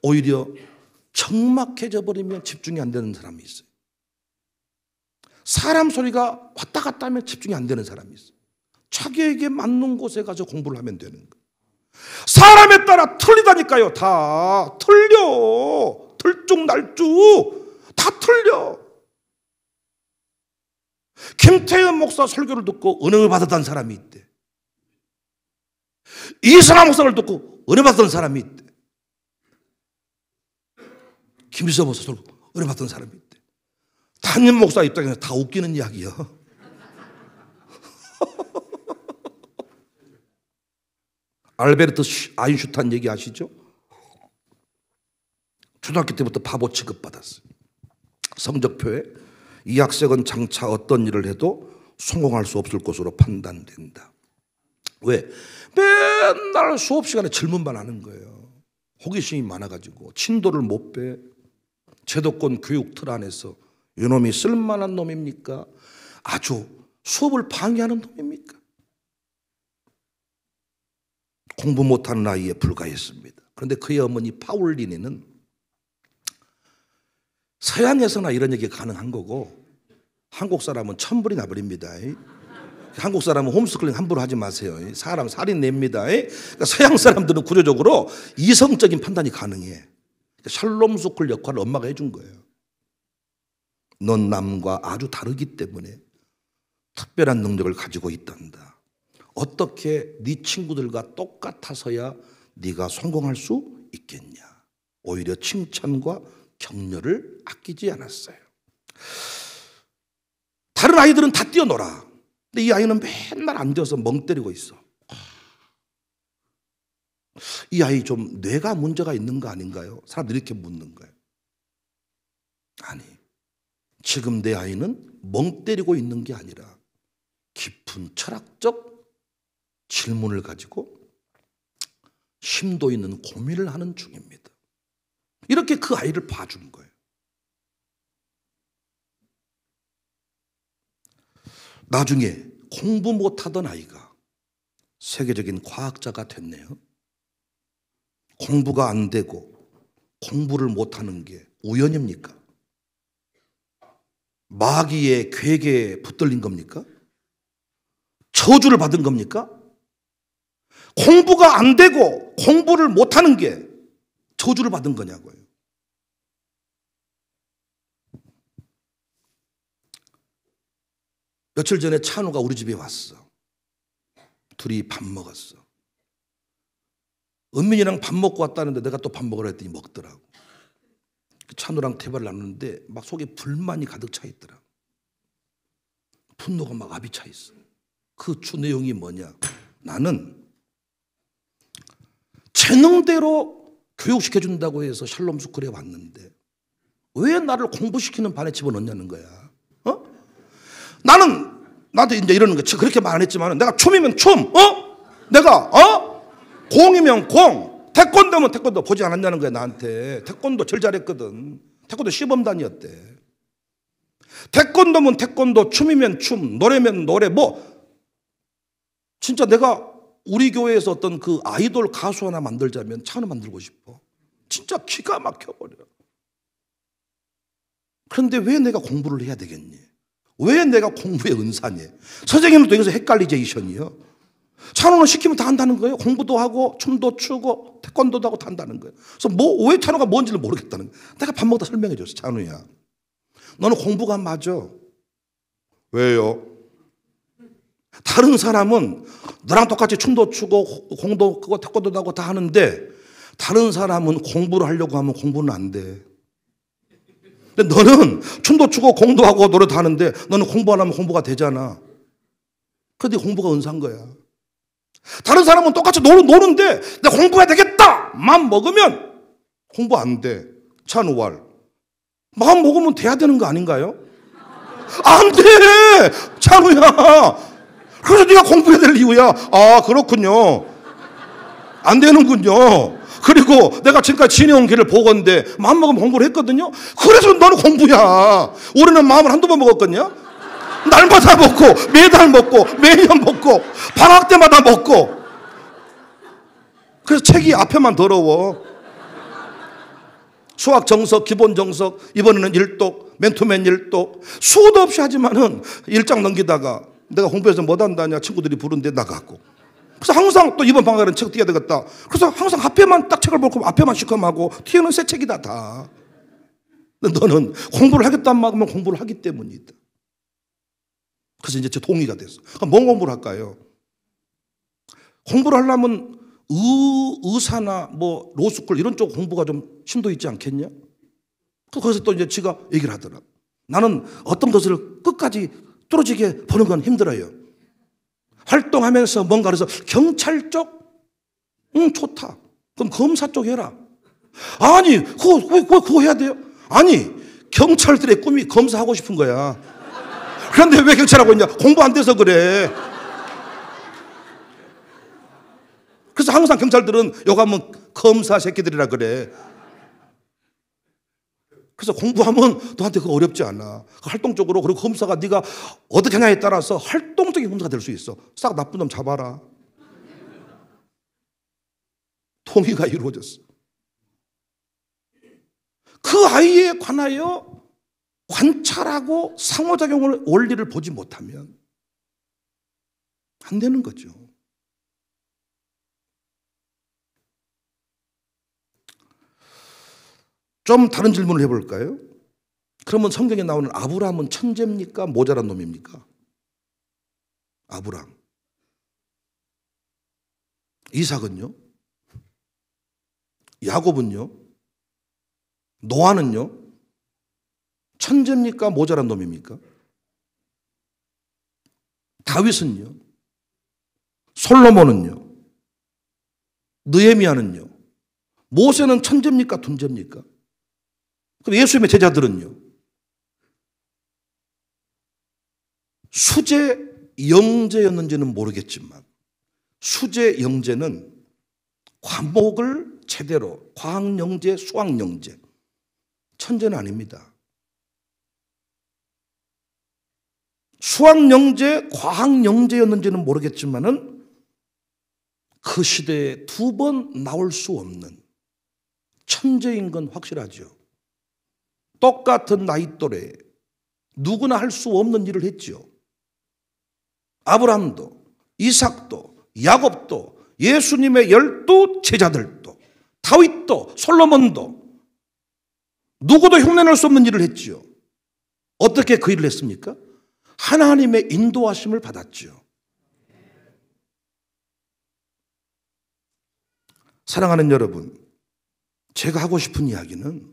오히려 적막해져 버리면 집중이 안 되는 사람이 있어요. 사람 소리가 왔다 갔다 하면 집중이 안 되는 사람이 있어요. 자기에게 맞는 곳에 가서 공부를 하면 되는 거예요. 사람에 따라 틀리다니까요. 다 틀려. 들쭉날쭉 다 틀려. 김태현 목사 설교를 듣고 은혜를 받았다는 사람이 있대. 이승환 목사를 듣고 은혜 받았던 사람이 있대. 김일성 목사 설교 은혜 받았던 사람이 있대. 담임 목사 입장에서 다 웃기는 이야기야. 알베르트 아인슈타인 얘기 아시죠? 초등학교 때부터 바보 취급받았어요. 성적표에 이 학생은 장차 어떤 일을 해도 성공할 수 없을 것으로 판단된다. 왜? 맨날 수업 시간에 질문만 하는 거예요. 호기심이 많아가지고 진도를 못 빼. 제도권 교육 틀 안에서 이놈이 쓸만한 놈입니까? 아주 수업을 방해하는 놈입니까? 공부 못하는 아이에 불과했습니다. 그런데 그의 어머니 파울리니는 서양에서나 이런 얘기가 가능한 거고 한국 사람은 천불이 나버립니다. 한국 사람은 홈스쿨링 함부로 하지 마세요. 사람 살인 냅니다. 그러니까 서양 사람들은 구조적으로 이성적인 판단이 가능해. 샬롬 스쿨 역할을 엄마가 해준 거예요. 넌 남과 아주 다르기 때문에 특별한 능력을 가지고 있단다. 어떻게 네 친구들과 똑같아서야 네가 성공할 수 있겠냐. 오히려 칭찬과 격려를 아끼지 않았어요. 다른 아이들은 다 뛰어놀아. 근데 이 아이는 맨날 앉아서 멍 때리고 있어. 이 아이 좀 뇌가 문제가 있는 거 아닌가요? 사람들이 이렇게 묻는 거예요. 아니, 지금 내 아이는 멍 때리고 있는 게 아니라 깊은 철학적 질문을 가지고 심도 있는 고민을 하는 중입니다. 이렇게 그 아이를 봐준 거예요. 나중에 공부 못하던 아이가 세계적인 과학자가 됐네요. 공부가 안 되고 공부를 못하는 게 우연입니까? 마귀의 괴계에 붙들린 겁니까? 저주를 받은 겁니까? 공부가 안 되고 공부를 못하는 게 저주를 받은 거냐고요. 며칠 전에 찬우가 우리 집에 왔어. 둘이 밥 먹었어. 은민이랑 밥 먹고 왔다는데 내가 또 밥 먹으라 했더니 먹더라고. 찬우랑 대화를 나누는데 막 속에 불만이 가득 차 있더라. 분노가 막 압이 차 있어. 그 주 내용이 뭐냐? 나는 재능대로 교육시켜준다고 해서 샬롬 스쿨에 왔는데 왜 나를 공부시키는 반에 집어넣냐는 거야. 나는 나한테 이제 이러는 거야. 그렇게 말 안 했지만 내가 춤이면 춤, 내가 공이면 공, 태권도면 태권도 보지 않았냐는 거야. 나한테 태권도 제일 잘했거든. 태권도 시범단이었대. 태권도면 태권도, 춤이면 춤, 노래면 노래. 뭐 진짜 내가 우리 교회에서 어떤 그 아이돌 가수 하나 만들자면 차는 만들고 싶어. 진짜 기가 막혀버려. 그런데 왜 내가 공부를 해야 되겠니? 왜 내가 공부의 은사니? 선생님도 여기서 헷갈리제이션이요. 찬호는 시키면 다 한다는 거예요. 공부도 하고 춤도 추고 태권도도 하고 다 한다는 거예요. 그래서 왜 찬호가 뭔지를 모르겠다는 거예요. 내가 밥 먹다 설명해 줬어. 찬호야, 너는 공부가 안 맞아. 왜요? 다른 사람은 너랑 똑같이 춤도 추고 공도 크고 태권도도 하고 다 하는데 다른 사람은 공부를 하려고 하면 공부는 안 돼. 근데 너는 춤도 추고 공도 하고 노래도 하는데 너는 공부 안 하면 공부가 되잖아. 그런데 공부가 은사인 거야. 다른 사람은 똑같이 노는데 내가 공부해야 되겠다 마음 먹으면 공부 안 돼. 찬우왈 마음 먹으면 돼야 되는 거 아닌가요? 안 돼! 찬우야, 그래서 네가 공부해야 될 이유야. 아, 그렇군요. 안 되는군요. 그리고 내가 지금까지 지내온 길을 보건대 마음먹으면 공부를 했거든요. 그래서 너는 공부야. 우리는 마음을 한두 번 먹었거든요. 날마다 먹고 매달 먹고 매년 먹고 방학 때마다 먹고. 그래서 책이 앞에만 더러워. 수학 정석, 기본 정석, 이번에는 일독, 맨투맨 일독 수도 없이 하지만은 1장 넘기다가 내가 공부해서 못한다냐 친구들이 부른데 나가고. 그래서 항상 또 이번 방학에는 책 띄어야 되겠다. 그래서 항상 앞에만 딱 책을 보고 앞에만 시커하고 뒤에는 새 책이다 다. 너는 공부를 하겠다는 마음은 공부를 하기 때문이다. 그래서 이제 제 동의가 됐어. 그럼 뭔 공부를 할까요? 공부를 하려면 의사나 뭐 로스쿨 이런 쪽 공부가 좀 심도 있지 않겠냐? 그래서 또 이제 지가 얘기를 하더라. 나는 어떤 것을 끝까지 뚫어지게 보는 건 힘들어요. 활동하면서 뭔가 그래서 경찰 쪽? 좋다. 그럼 검사 쪽 해라. 아니, 그거 해야 돼요? 아니, 경찰들의 꿈이 검사하고 싶은 거야. 그런데 왜 경찰하고 있냐? 공부 안 돼서 그래. 그래서 항상 경찰들은 요가면 검사 새끼들이라 그래. 그래서 공부하면 너한테 그거 어렵지 않아. 활동적으로. 그리고 검사가 네가 어떻게 하냐에 따라서 활동적인 검사가 될 수 있어. 싹 나쁜 놈 잡아라. 통일가 이루어졌어. 그 아이에 관하여 관찰하고 상호작용을 원리를 보지 못하면 안 되는 거죠. 좀 다른 질문을 해볼까요? 그러면 성경에 나오는 아브라함은 천재입니까? 모자란 놈입니까? 아브라함. 이삭은요? 야곱은요? 노아는요? 천재입니까? 모자란 놈입니까? 다윗은요? 솔로몬은요? 느헤미야는요? 모세는 천재입니까? 둔재입니까? 그럼 예수님의 제자들은요? 수재 영재였는지는 모르겠지만 수재 영재는 과목을 제대로 과학 영재, 수학 영재, 천재는 아닙니다. 수학 영재, 과학 영재였는지는 모르겠지만은 그 시대에 두 번 나올 수 없는 천재인 건 확실하죠. 똑같은 나이 또래에 누구나 할 수 없는 일을 했죠. 아브라함도 이삭도 야곱도 예수님의 12 제자들도 다윗도 솔로몬도 누구도 흉내낼 수 없는 일을 했죠. 어떻게 그 일을 했습니까? 하나님의 인도하심을 받았죠. 사랑하는 여러분, 제가 하고 싶은 이야기는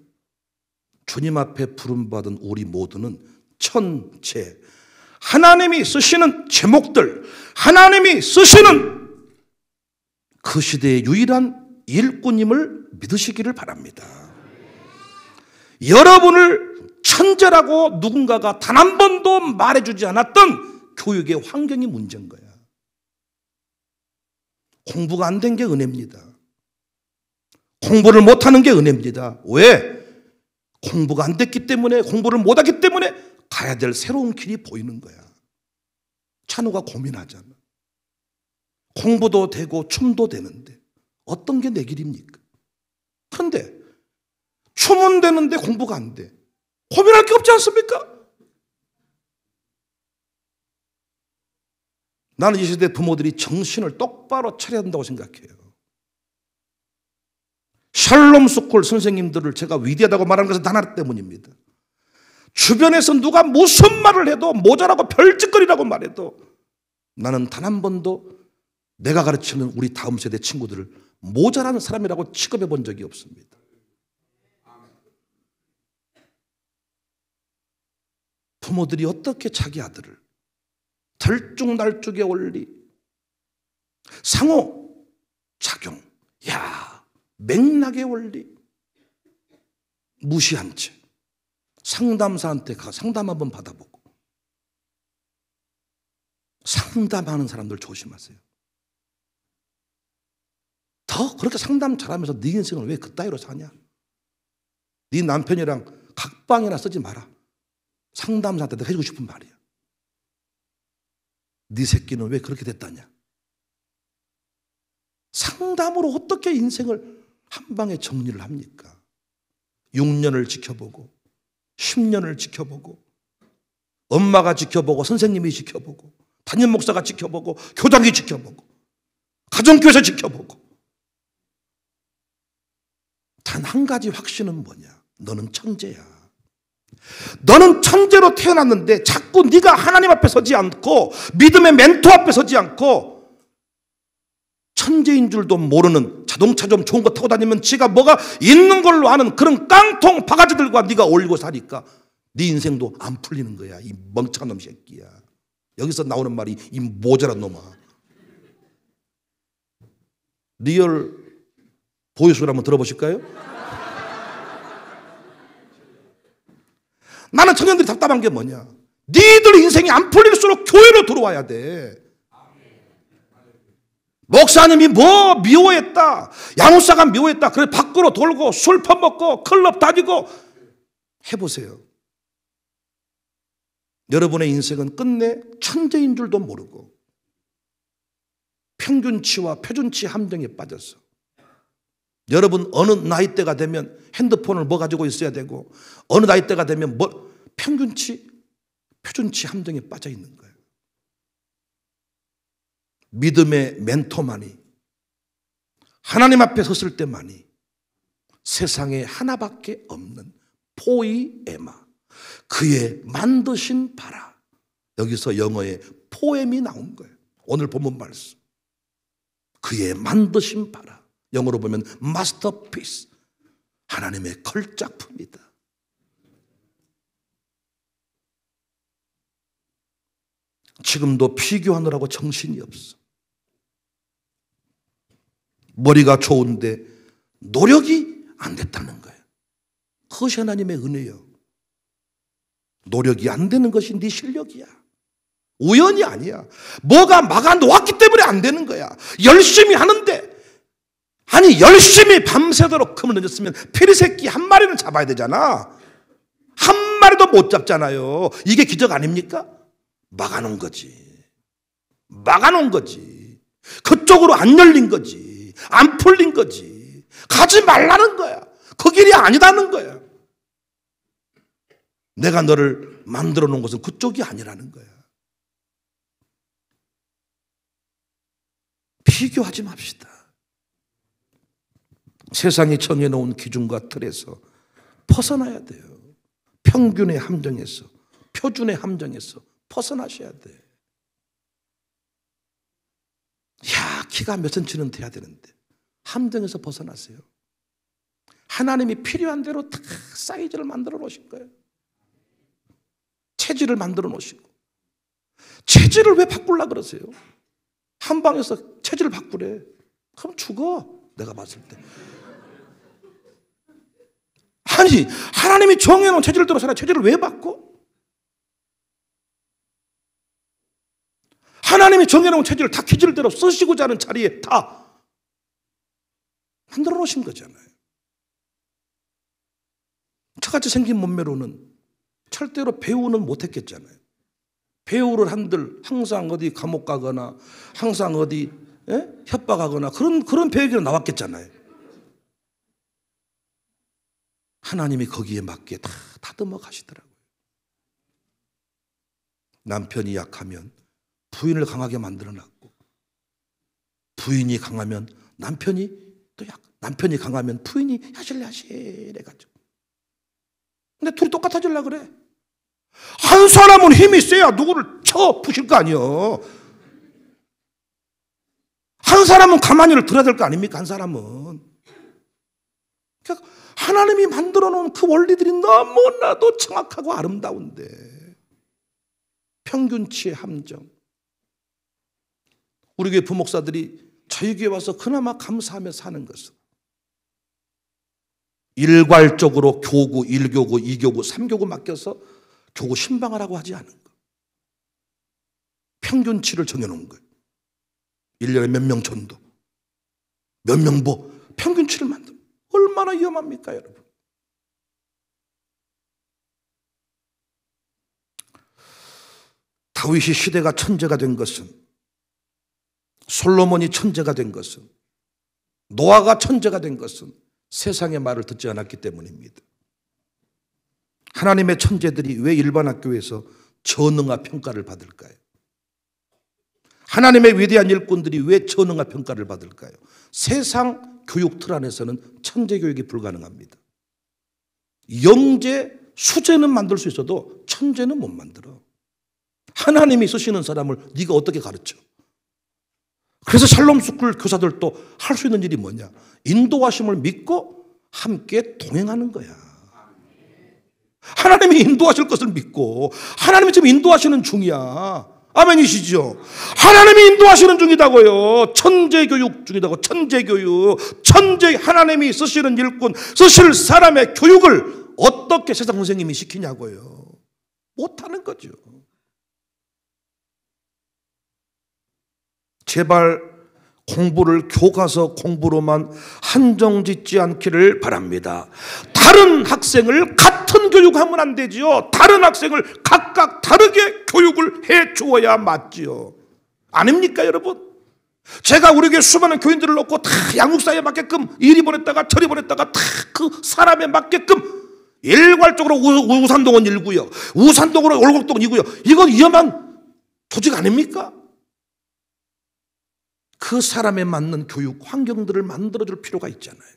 주님 앞에 부름받은 우리 모두는 천재, 하나님이 쓰시는 제목들, 하나님이 쓰시는 그 시대의 유일한 일꾼임을 믿으시기를 바랍니다. 여러분을 천재라고 누군가가 단 한 번도 말해주지 않았던 교육의 환경이 문제인 거야. 공부가 안 된 게 은혜입니다. 공부를 못하는 게 은혜입니다. 왜? 공부가 안 됐기 때문에, 공부를 못하기 때문에 가야 될 새로운 길이 보이는 거야. 찬우가 고민하잖아. 공부도 되고 춤도 되는데 어떤 게 내 길입니까? 그런데 춤은 되는데 공부가 안 돼. 고민할 게 없지 않습니까? 나는 이 시대 부모들이 정신을 똑바로 차려야 한다고 생각해요. 샬롬 스쿨 선생님들을 제가 위대하다고 말하는 것은 단 하나 때문입니다. 주변에서 누가 무슨 말을 해도 모자라고 별짓거리라고 말해도 나는 단 한 번도 내가 가르치는 우리 다음 세대 친구들을 모자란 사람이라고 취급해 본 적이 없습니다. 부모들이 어떻게 자기 아들을 들쭉날쭉의 원리, 상호작용, 맥락의 원리 무시한 채 상담사한테 가 상담 한번 받아보고, 상담하는 사람들 조심하세요. 더 그렇게 상담 잘하면서 네 인생을 왜 그따위로 사냐? 네 남편이랑 각방이나 쓰지 마라. 상담사한테 내가 해주고 싶은 말이야. 네 새끼는 왜 그렇게 됐다냐? 상담으로 어떻게 인생을 한 방에 정리를 합니까? 6년을 지켜보고 10년을 지켜보고 엄마가 지켜보고 선생님이 지켜보고 담임 목사가 지켜보고 교장이 지켜보고 가정교사 지켜보고 단 한 가지 확신은 뭐냐? 너는 천재야. 너는 천재로 태어났는데 자꾸 네가 하나님 앞에 서지 않고 믿음의 멘토 앞에 서지 않고 천재인 줄도 모르는 자동차 좀 좋은 거 타고 다니면 지가 뭐가 있는 걸로 아는 그런 깡통 바가지들과 네가 어울리고 사니까 네 인생도 안 풀리는 거야. 이 멍청한 놈 새끼야. 여기서 나오는 말이 이 모자란 놈아. 리얼 보이스를 한번 들어보실까요? 나는 청년들이 답답한 게 뭐냐? 니들 인생이 안 풀릴수록 교회로 들어와야 돼. 목사님이 뭐 미워했다, 양호사가 미워했다, 그래 밖으로 돌고 술 퍼먹고 클럽 다니고 해보세요. 여러분의 인생은 끝내 천재인 줄도 모르고 평균치와 표준치 함정에 빠져서 여러분 어느 나이대가 되면 핸드폰을 뭐 가지고 있어야 되고 어느 나이대가 되면 뭐 평균치, 표준치 함정에 빠져 있는 거예요. 믿음의 멘토만이 하나님 앞에 섰을 때만이 세상에 하나밖에 없는 포이에마, 그의 만드신 바라. 여기서 영어의 포엠이 나온 거예요. 오늘 본문 말씀. 그의 만드신 바라. 영어로 보면 마스터피스, 하나님의 걸작품이다. 지금도 비교하느라고 정신이 없어. 머리가 좋은데 노력이 안 됐다는 거예요. 그것이 하나님의 은혜요. 노력이 안 되는 것이 네 실력이야. 우연이 아니야. 뭐가 막아 놓았기 때문에 안 되는 거야. 열심히 하는데, 아니 열심히 밤새도록 금을 던졌으면 피리새끼 한 마리는 잡아야 되잖아. 한 마리도 못 잡잖아요. 이게 기적 아닙니까? 막아놓은 거지. 막아놓은 거지. 그쪽으로 안 열린 거지. 안 풀린 거지. 가지 말라는 거야. 그 길이 아니라는 거야. 내가 너를 만들어 놓은 것은 그쪽이 아니라는 거야. 비교하지 맙시다. 세상이 정해놓은 기준과 틀에서 벗어나야 돼요. 평균의 함정에서, 표준의 함정에서 벗어나셔야 돼. 야, 키가 몇 센치는 돼야 되는데 함정에서 벗어나세요. 하나님이 필요한 대로 다 사이즈를 만들어 놓으신 거예요. 체질을 만들어 놓으시고. 체질을 왜 바꾸려고 그러세요? 한 방에서 체질을 바꾸래. 그럼 죽어. 내가 봤을 때. 아니, 하나님이 정해놓은 체질대로 살아. 체질을 왜 바꿔? 하나님이 정해놓은 체질을 다 기질대로 쓰시고자 하는 자리에 다 만들어 놓으신 거잖아요. 저같이 생긴 몸매로는 절대로 배우는 못했겠잖아요. 배우를 한들 항상 어디 감옥 가거나 항상 어디 협박하거나 그런 배우기로 나왔겠잖아요. 하나님이 거기에 맞게 다 다듬어 가시더라고요. 남편이 약하면 부인을 강하게 만들어놨고, 부인이 강하면 남편이 또 남편이 강하면 부인이 야실야실해가지고. 근데 둘이 똑같아지려고 그래. 한 사람은 힘이 세야 누구를 쳐 부실 거 아니에요. 한 사람은 가만히를 들어야 될 거 아닙니까? 한 사람은. 그러니까 하나님이 만들어 놓은 그 원리들이 너무나도 정확하고 아름다운데 평균치의 함정. 우리 교회 부목사들이 저희 교회 와서 그나마 감사하며 사는 것은 일괄적으로 교구, 1교구, 2교구, 3교구 맡겨서 교구 신방하라고 하지 않은 거. 평균치를 정해놓은 거예요. 1년에 몇 명 전도, 몇 명 뭐 평균치를 만들어. 얼마나 위험합니까, 여러분? 다윗이 시대가 천재가 된 것은, 솔로몬이 천재가 된 것은, 노아가 천재가 된 것은 세상의 말을 듣지 않았기 때문입니다. 하나님의 천재들이 왜 일반 학교에서 전능화 평가를 받을까요? 하나님의 위대한 일꾼들이 왜 전능화 평가를 받을까요? 세상 교육 틀 안에서는 천재 교육이 불가능합니다. 영재, 수재는 만들 수 있어도 천재는 못 만들어. 하나님이 쓰시는 사람을 네가 어떻게 가르쳐? 그래서 샬롬 스쿨 교사들도 할 수 있는 일이 뭐냐? 인도하심을 믿고 함께 동행하는 거야. 하나님이 인도하실 것을 믿고 하나님이 지금 인도하시는 중이야. 아멘이시죠? 하나님이 인도하시는 중이다고요. 천재교육 중이다고. 천재교육. 하나님이 쓰시는 일꾼, 쓰실 사람의 교육을 어떻게 세상 선생님이 시키냐고요. 못하는 거죠. 제발 공부를 교과서 공부로만 한정짓지 않기를 바랍니다. 다른 학생을 같은 그런 교육하면 안 되지요. 다른 학생을 각각 다르게 교육을 해 주어야 맞지요. 아닙니까 여러분? 제가 우리 교회 수많은 교인들을 놓고 다 양육사에 맞게끔 이리 보냈다가 저리 보냈다가 다 그 사람에 맞게끔 일괄적으로 우산동은 1구역, 우산동으로 올곡동은 2구역. 이건 위험한 조직 아닙니까? 그 사람에 맞는 교육 환경들을 만들어줄 필요가 있잖아요.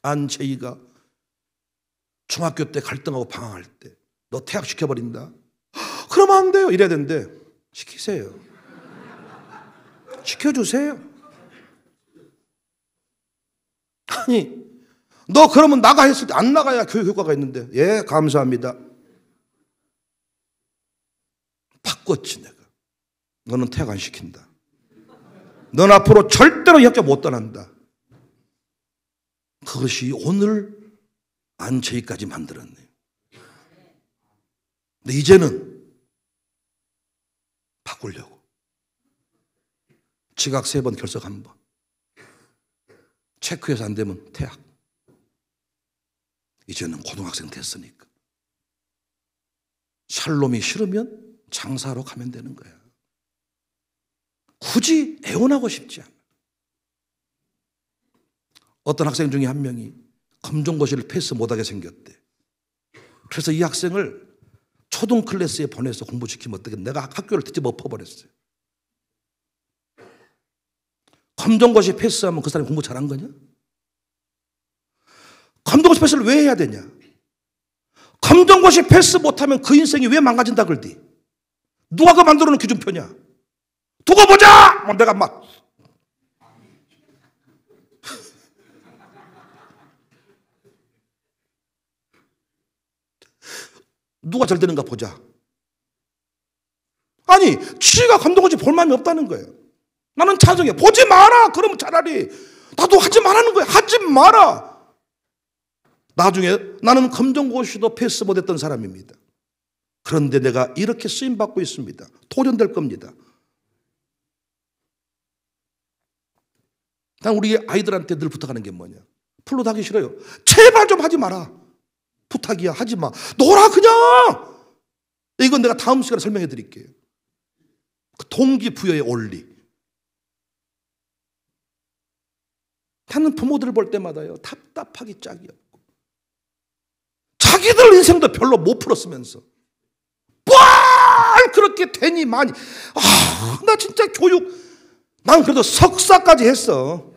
안채희가 중학교 때 갈등하고 방황할 때 너 퇴학시켜버린다. 그러면 안 돼요. 이래야 되는데 시키세요. 시켜주세요. 아니 너 그러면 나가 했을 때 안 나가야 교육 효과가 있는데 예 감사합니다. 바꿨지 내가. 너는 퇴학 안 시킨다. 넌 앞으로 절대로 이 학교 못 떠난다. 그것이 오늘 안채희까지 만들었네요. 근데 이제는 바꾸려고 지각 3번 결석 1번 체크해서 안 되면 퇴학. 이제는 고등학생 됐으니까 샬롬이 싫으면 장사하러 가면 되는 거야. 굳이 애원하고 싶지 않아. 어떤 학생 중에 한 명이 검정고시를 패스 못하게 생겼대. 그래서 이 학생을 초등 클래스에 보내서 공부시키면 어떻게, 내가 학교를 뒤집어 엎어버렸어요. 검정고시 패스하면 그 사람이 공부 잘한 거냐? 검정고시 패스를 왜 해야 되냐? 검정고시 패스 못하면 그 인생이 왜 망가진다 그러디? 누가 그 만들어 놓은 기준표냐? 두고 보자! 내가 막 누가 잘 되는가 보자. 아니 지가 검정고시 볼 마음이 없다는 거예요. 나는 찬성해. 보지 마라. 그러면 차라리 나도 하지 말라는 거야. 하지 마라. 나중에 나는 검정고시도 패스 못했던 사람입니다. 그런데 내가 이렇게 쓰임받고 있습니다. 도전될 겁니다. 난 우리 아이들한테 늘 부탁하는 게 뭐냐? 플로도 하기 싫어요. 제발 좀 하지 마라. 부탁이야. 하지 마. 놀아 그냥. 이건 내가 다음 시간에 설명해 드릴게요. 그 동기부여의 원리. 나는 부모들을 볼 때마다요 답답하기 짝이 없고 자기들 인생도 별로 못 풀었으면서 뭘 그렇게 되니 많이. 나 진짜 교육 난 그래도 석사까지 했어.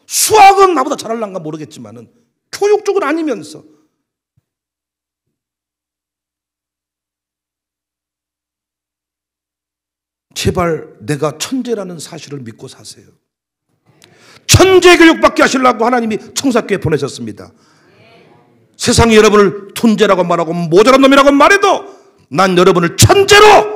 수학은 나보다 잘할란가 모르겠지만은 교육 쪽은 아니면서. 제발 내가 천재라는 사실을 믿고 사세요. 천재 교육받게 하시려고 하나님이 청사교에 보내셨습니다. 세상이 여러분을 둔재라고 말하고 모자란 놈이라고 말해도 난 여러분을 천재로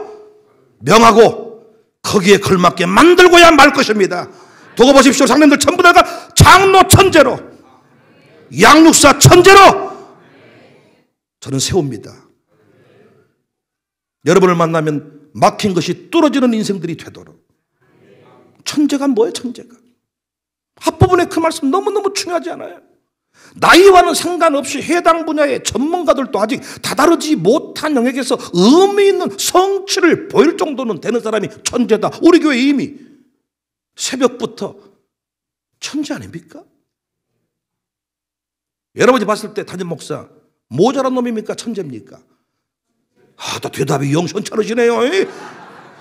명하고 거기에 걸맞게 만들고야 말 것입니다. 두고 보십시오. 장님들 전부 다가 장로 천재로, 양육사 천재로 저는 세웁니다. 여러분을 만나면 막힌 것이 뚫어지는 인생들이 되도록. 천재가 뭐예요? 천재가 앞부분에 그 말씀 너무너무 중요하지 않아요? 나이와는 상관없이 해당 분야의 전문가들도 아직 다다르지 못한 영역에서 의미 있는 성취를 보일 정도는 되는 사람이 천재다. 우리 교회 이미 새벽부터 천재 아닙니까? 여러분이 봤을 때 담임 목사 모자란 놈입니까? 천재입니까? 또 대답이 영천찮으시네요.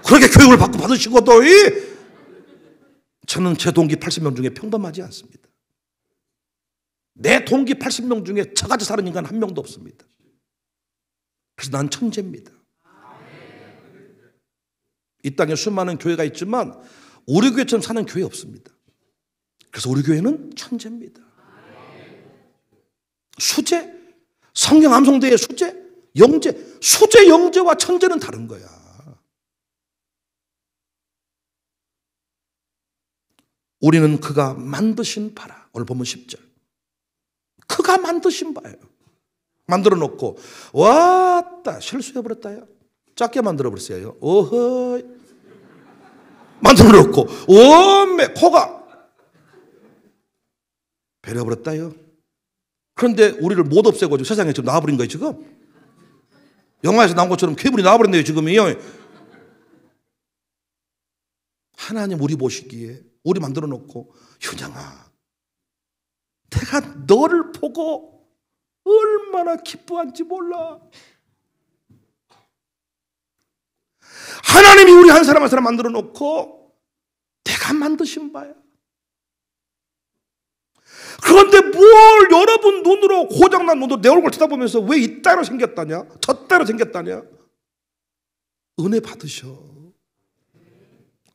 그렇게 교육을 받으시고도 저는 제 동기 80명 중에 평범하지 않습니다. 내 동기 80명 중에 저같이 사는 인간 한 명도 없습니다. 그래서 난 천재입니다. 이 땅에 수많은 교회가 있지만 우리 교회처럼 사는 교회 없습니다. 그래서 우리 교회는 천재입니다. 수재, 성경 암송대의 수재, 영재, 수재, 영재와 천재는 다른 거야. 우리는 그가 만드신 바라. 오늘 보면 10절. 그가 만드신 바예요. 만들어 놓고 왔다 실수해버렸다요. 작게 만들어 버렸어요. 어허. 만들어 놓고 원매 코가 배려버렸다요. 그런데 우리를 못 없애고 세상에 지금 나와버린 거예요, 지금. 영화에서 나온 것처럼 괴물이 나와버렸네요, 지금이요. 하나님 우리 보시기에 우리 만들어 놓고, 윤영아, 내가 너를 보고 얼마나 기뻐한지 몰라. 하나님이 우리 한 사람 한 사람 만들어 놓고 내가 만드신 바야. 그런데 뭘 여러분 눈으로, 고장난 눈으로 내 얼굴 쳐다보면서 왜 이따로 생겼다냐, 저따로 생겼다냐. 은혜 받으셔.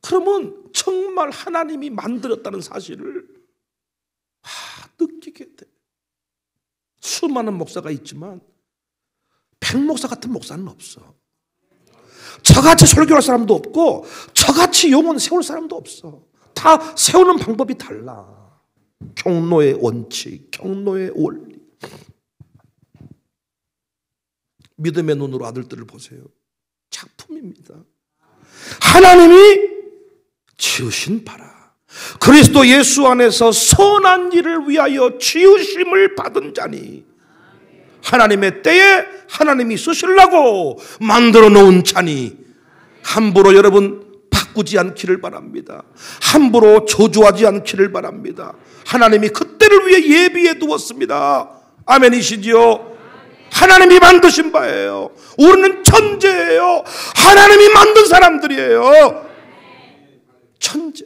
그러면 정말 하나님이 만들었다는 사실을 느끼게 돼. 수많은 목사가 있지만 백목사 같은 목사는 없어. 저같이 설교할 사람도 없고 저같이 영혼 세울 사람도 없어. 다 세우는 방법이 달라. 경로의 원칙, 경로의 원리. 믿음의 눈으로 아들들을 보세요. 작품입니다. 하나님이 지으신 바라. 그리스도 예수 안에서 선한 일을 위하여 지으심을 받은 자니, 하나님의 때에 하나님이 쓰시려고 만들어 놓은 자니, 함부로 여러분 바꾸지 않기를 바랍니다. 함부로 저주하지 않기를 바랍니다. 하나님이 그때를 위해 예비해 두었습니다. 아멘이시지요? 하나님이 만드신 바예요. 우리는 천재예요. 하나님이 만든 사람들이에요. 천재.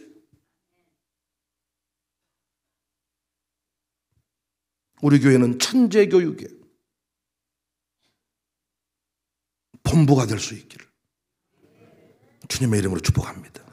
우리 교회는 천재 교육의 본부가 될 수 있기를 주님의 이름으로 축복합니다.